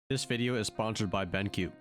This video is sponsored by BenQ.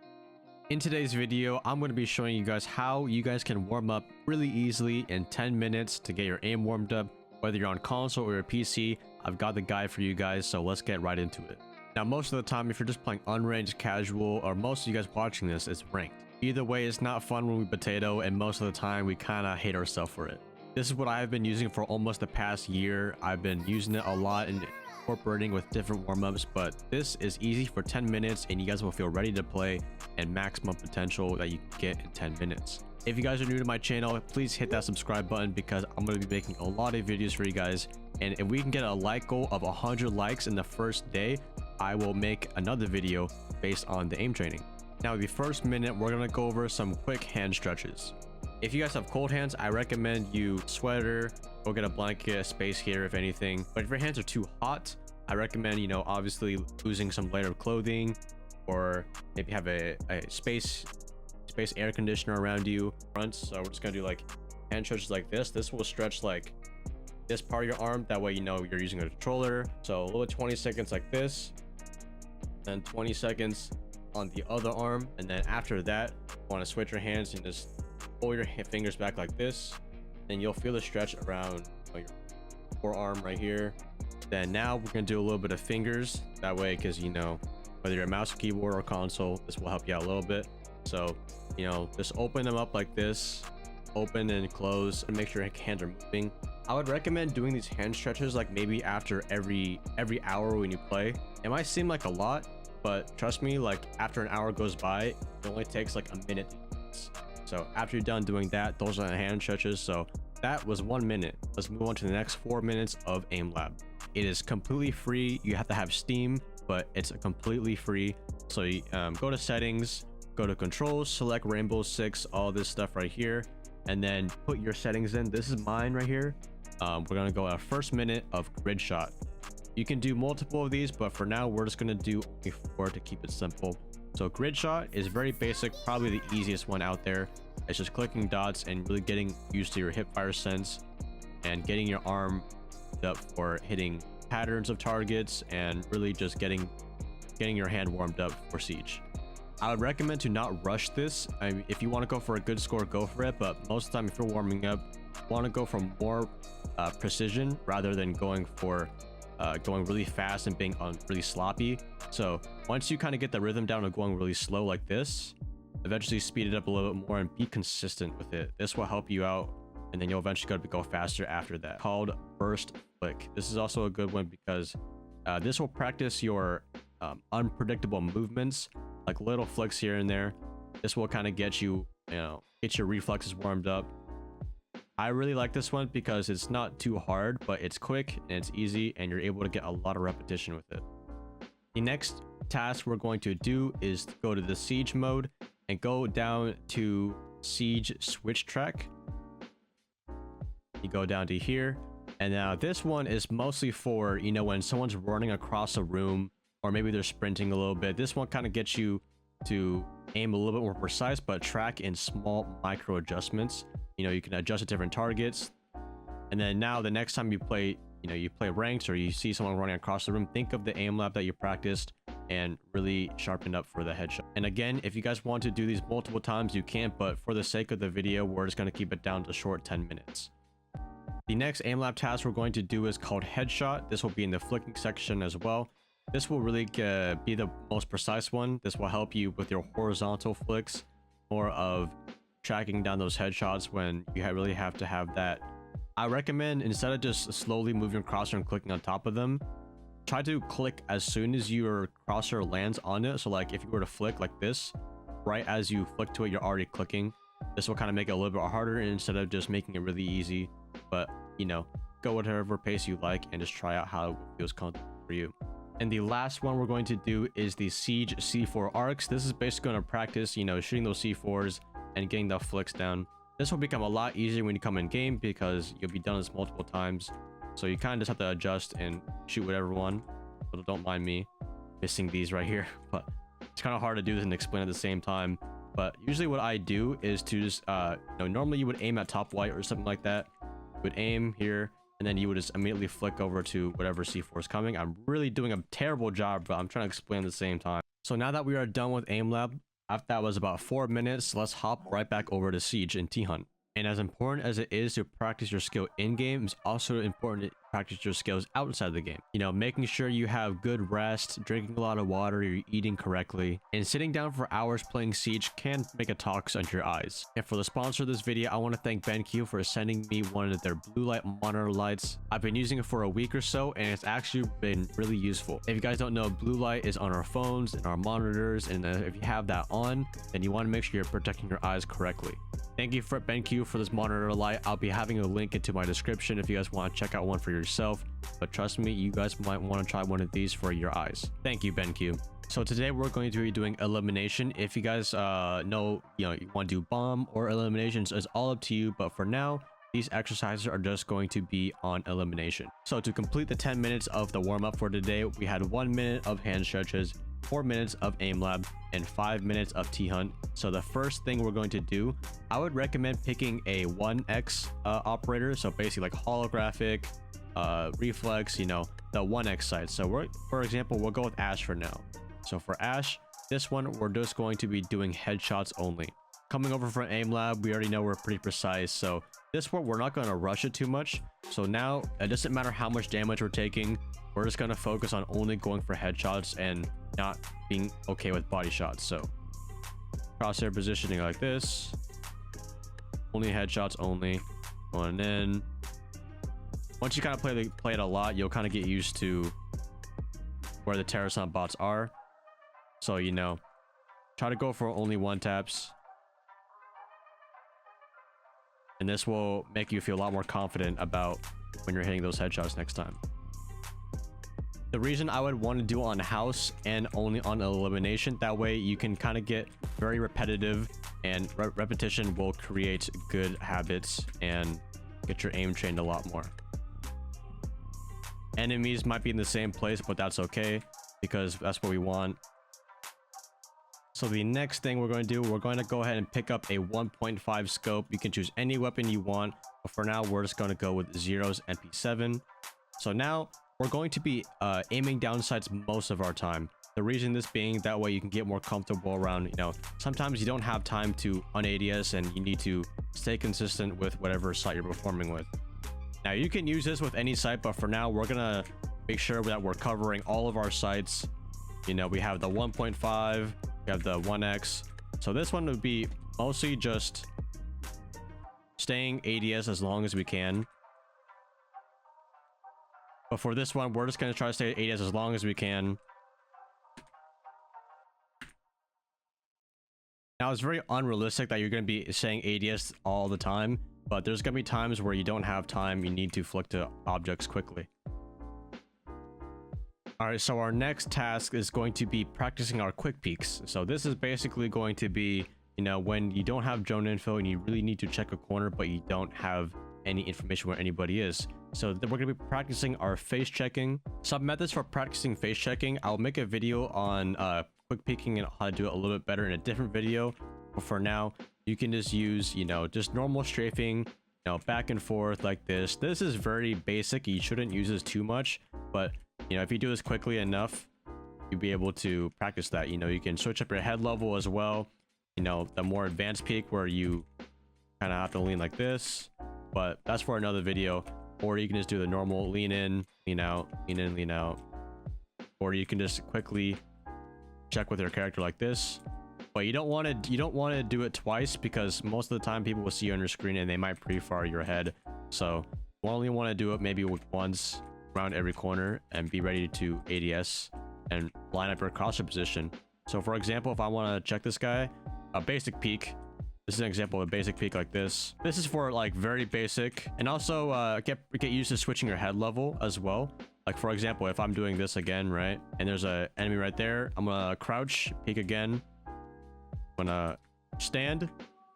In today's video, I'm going to be showing you guys how you guys can warm up really easily in 10 minutes to get your aim warmed up. Whether you're on console or your PC, I've got the guide for you guys, so let's get right into it. Now, most of the time, if you're just playing unranked, casual, or most of you guys watching this, it's ranked. Either way, it's not fun when we potato, and most of the time, we kind of hate ourselves for it. This is what I've been using for almost the past year. I've been using it a lot and incorporating with different warm-ups, but this is easy for 10 minutes and you guys will feel ready to play and maximum potential that you can get in 10 minutes. If you guys are new to my channel, please hit that subscribe button because I'm going to be making a lot of videos for you guys, and if we can get a like goal of 100 likes in the first day, I will make another video based on the aim training. Now, the first minute, we're going to go over some quick hand stretches. If you guys have cold hands, I recommend you sweater, go get a blanket, space here if anything. But if your hands are too hot, I recommend, obviously using some layer of clothing, or maybe have a space air conditioner around you. So we're just gonna do like hand stretches like this. This will stretch like this part of your arm. That way you're using a controller. So a little 20 seconds like this, then 20 seconds on the other arm, and then after that, you want to switch your hands and just pull your fingers back like this, and you'll feel the stretch around your forearm right here. Then now we're gonna do a little bit of fingers that way, because whether you're a mouse, keyboard, or console, this will help you out a little bit. So just open them up like this, open and close, and make sure your hands are moving. I would recommend doing these hand stretches like maybe after every hour when you play. It might seem like a lot, but trust me, like after an hour goes by, it only takes like a minute to do this. So after you're done doing that, those are the hand stretches. So that was 1 minute. Let's move on to the next 4 minutes of Aim Lab. It is completely free. You have to have Steam, but it's completely free. So you go to settings, go to controls, select Rainbow Six, all this stuff right here, and then put your settings in. This is mine right here. We're gonna go our first minute of grid shot. You can do multiple of these, but for now we're just gonna do only 4 to keep it simple. So grid shot is very basic, probably the easiest one out there. It's just clicking dots and really getting used to your hip fire sense and getting your arm up for hitting patterns of targets, and really just getting your hand warmed up for siege. I would recommend to not rush this. If you want to go for a good score, go for it, but most of the time if you're warming up, you want to go for more precision rather than going really fast and being really sloppy. So once you kind of get the rhythm down of going really slow like this, eventually speed it up a little bit more and be consistent with it. This will help you out, and then you'll eventually go faster after that. Called burst flick. This is also a good one because this will practice your unpredictable movements, like little flicks here and there. This will kind of get you, get your reflexes warmed up. I really like this one because it's not too hard, but it's quick and it's easy, and you're able to get a lot of repetition with it. The next task we're going to do is go to the siege mode and go down to siege switch track. You go down to here, and now this one is mostly for when someone's running across a room, or maybe they're sprinting a little bit. This one kind of gets you to aim a little bit more precise, but track in small micro adjustments. You can adjust at different targets, and then now the next time you play ranks, or you see someone running across the room, think of the aim lab that you practiced and really sharpen up for the headshot. And again, if you guys want to do these multiple times, you can, but for the sake of the video, we're just going to keep it down to short 10 minutes. The next aim lab task we're going to do is called headshot. This will be in the flicking section as well. This will really be the most precise one. This will help you with your horizontal flicks, more of tracking down those headshots when you really have to have that. I recommend, instead of just slowly moving your crosshair and clicking on top of them, try to click as soon as your crosshair lands on it. So like if you were to flick like this, right as you flick to it, you're already clicking. This will kind of make it a little bit harder instead of just making it really easy. But go whatever pace you like and just try out how it feels comfortable for you. And the last one we're going to do is the siege C4 arcs. This is basically going to practice shooting those C4s and getting the flicks down. This will become a lot easier when you come in game because you'll be done this multiple times. So you kind of just have to adjust and shoot whatever one. But don't mind me missing these right here. But it's kind of hard to do this and explain at the same time. But usually what I do is to just, normally you would aim at top white or something like that. You would aim here, and then you would just immediately flick over to whatever C4 is coming. I'm really doing a terrible job, but I'm trying to explain at the same time. So now that we are done with aim lab, after that was about 4 minutes, let's hop right back over to Siege and T-Hunt. And as important as it is to practice your skill in-game, it's also important to practice your skills outside the game. You know, making sure you have good rest, drinking a lot of water, you're eating correctly, and sitting down for hours playing Siege can make a tox under your eyes. And for the sponsor of this video, I want to thank BenQ for sending me one of their blue light monitor lights. I've been using it for a week or so, and it's actually been really useful. If you guys don't know, blue light is on our phones and our monitors, and if you have that on, then you want to make sure you're protecting your eyes correctly. Thank you for BenQ for this monitor light. I'll be having a link into my description if you guys want to check out one for yourself. But trust me, you guys might want to try one of these for your eyes. Thank you, BenQ. So today we're going to be doing elimination. If you guys know, you want to do bomb or eliminations, it's all up to you. But for now, these exercises are just going to be on elimination. So to complete the 10 minutes of the warm-up for today, we had 1 minute of hand stretches, 4 minutes of aim lab, and 5 minutes of T-Hunt. So the first thing we're going to do, I would recommend picking a 1x operator. So basically like holographic, reflex, you know, the 1x side. So for example, we'll go with Ash for now. So for Ash, this one, we're just going to be doing headshots only. Coming over from aim lab, we already know we're pretty precise. So this one, we're not going to rush it too much. So now it doesn't matter how much damage we're taking. We're just going to focus on only going for headshots and not being okay with body shots. So crosshair positioning like this, only headshots only, going in. Once you kind of play it a lot, you'll kind of get used to where the Terrasant bots are. So, you know, try to go for only one taps. And this will make you feel a lot more confident about when you're hitting those headshots next time. The reason I would want to do on house and only on elimination, that way you can kind of get very repetitive, and repetition will create good habits and get your aim trained a lot more. Enemies might be in the same place, but that's okay because that's what we want. So the next thing we're going to do, we're going to go ahead and pick up a 1.5 scope. You can choose any weapon you want, but for now we're just going to go with Zero's MP7. So now we're going to be aiming down sights most of our time. The reason this being, that way you can get more comfortable around, you know, sometimes you don't have time to on ADS and you need to stay consistent with whatever sight you're performing with. Now you can use this with any sight, but for now we're gonna make sure that we're covering all of our sights. You know, we have the 1.5, we have the 1x. So this one would be mostly just staying ADS as long as we can. But for this one, we're just going to try to stay ADS as long as we can. Now, it's very unrealistic that you're going to be saying ADS all the time, but there's going to be times where you don't have time. You need to flick to objects quickly. All right, so our next task is going to be practicing our quick peeks. So this is basically going to be, you know, when you don't have drone info and you really need to check a corner, but you don't have any information where anybody is. So then we're going to be practicing our face checking. Some methods for practicing face checking, I'll make a video on quick peeking and how to do it a little bit better in a different video. But for now, you can just use, you know, just normal strafing, you know, back and forth like this. This is very basic. You shouldn't use this too much, but you know, if you do this quickly enough, you'll be able to practice that. You know, you can switch up your head level as well. You know, the more advanced peek where you kind of have to lean like this, but that's for another video. Or you can just do the normal lean in, lean out, lean in, lean out. Or you can just quickly check with your character like this. But you don't want to do it twice, because most of the time people will see you on your screen and they might pre-fire your head. So you only want to do it maybe once around every corner and be ready to ADS and line up your crosshair position. So for example, if I want to check this guy, a basic peek. This is an example of a basic peek like this. This is for like very basic, and also get used to switching your head level as well. Like for example, if I'm doing this again, right, and there's an enemy right there, I'm gonna crouch, peek again. I'm gonna stand,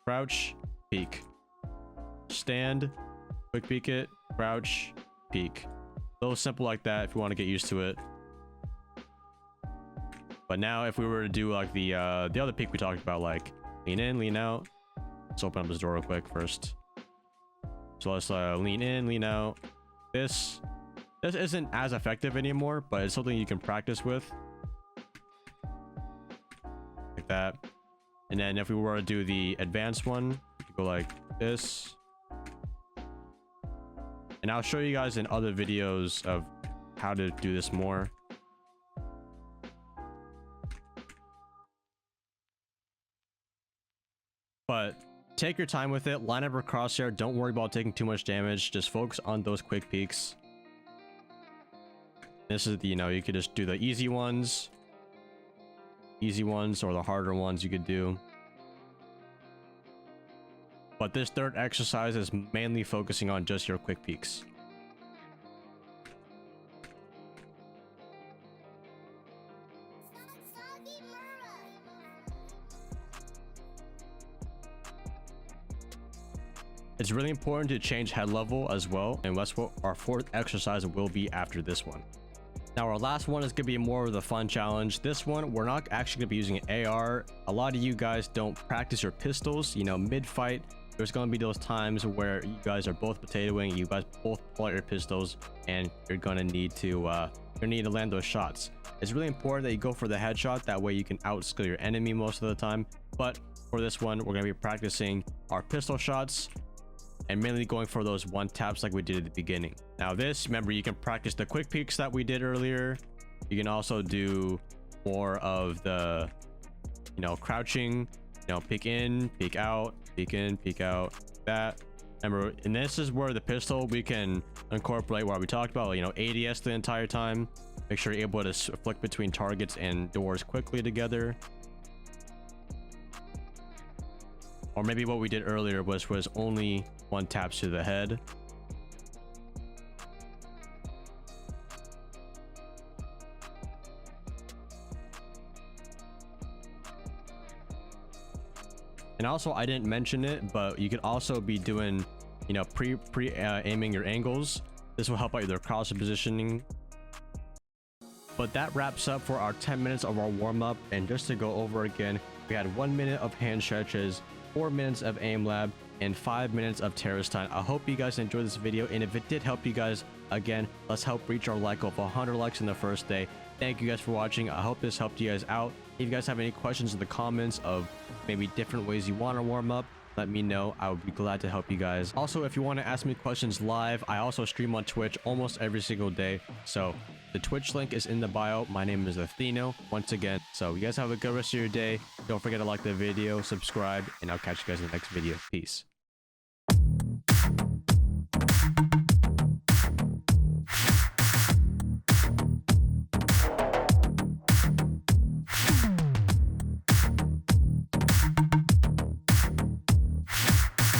crouch, peek, stand, quick peek it, crouch, peek. A little simple like that if you want to get used to it. But now if we were to do like the other peek we talked about, like lean in, lean out. Let's open up this door real quick first. So let's lean in, lean out. This isn't as effective anymore, but it's something you can practice with. like that. And then if we were to do the advanced one, we could go like this. And I'll show you guys in other videos of how to do this more. But take your time with it. Line up your crosshair. Don't worry about taking too much damage. Just focus on those quick peeks. This is the, you could just do the easy ones or the harder ones you could do. But this third exercise is mainly focusing on just your quick peeks. It's really important to change head level as well, and that's what our fourth exercise will be after this one. Now our last one is going to be more of the fun challenge. This one, we're not actually going to be using an AR. A lot of you guys don't practice your pistols, mid-fight. There's going to be those times where you guys are both potatoing, you guys both pull out your pistols, and you're going to need to land those shots. It's really important that you go for the headshot. That way you can outskill your enemy most of the time. But for this one, we're going to be practicing our pistol shots and mainly going for those one taps like we did at the beginning. Now this, remember, you can practice the quick peeks that we did earlier. You can also do more of the, crouching, peek in, peek out, peek in, peek out, that. Remember, and this is where the pistol, we can incorporate what we talked about, ADS the entire time. Make sure you're able to flick between targets and doors quickly together. Or maybe what we did earlier was only one taps to the head. And also, I didn't mention it, but you could also be doing, aiming your angles. This will help out your cross positioning. But that wraps up for our 10 minutes of our warm-up. And just to go over again, we had 1 minute of hand stretches, 4 minutes of aim lab, and 5 minutes of terrorist time. I hope you guys enjoyed this video, and if it did help you guys, again, let's help reach our like of 100 likes in the first day. Thank you guys for watching. I hope this helped you guys out. If you guys have any questions in the comments of maybe different ways you want to warm up, let me know. I would be glad to help you guys. Also, if you want to ask me questions live, I also stream on Twitch almost every single day. So the Twitch link is in the bio. My name is Athieno once again. So you guys have a good rest of your day. Don't forget to like the video, subscribe, and I'll catch you guys in the next video. Peace.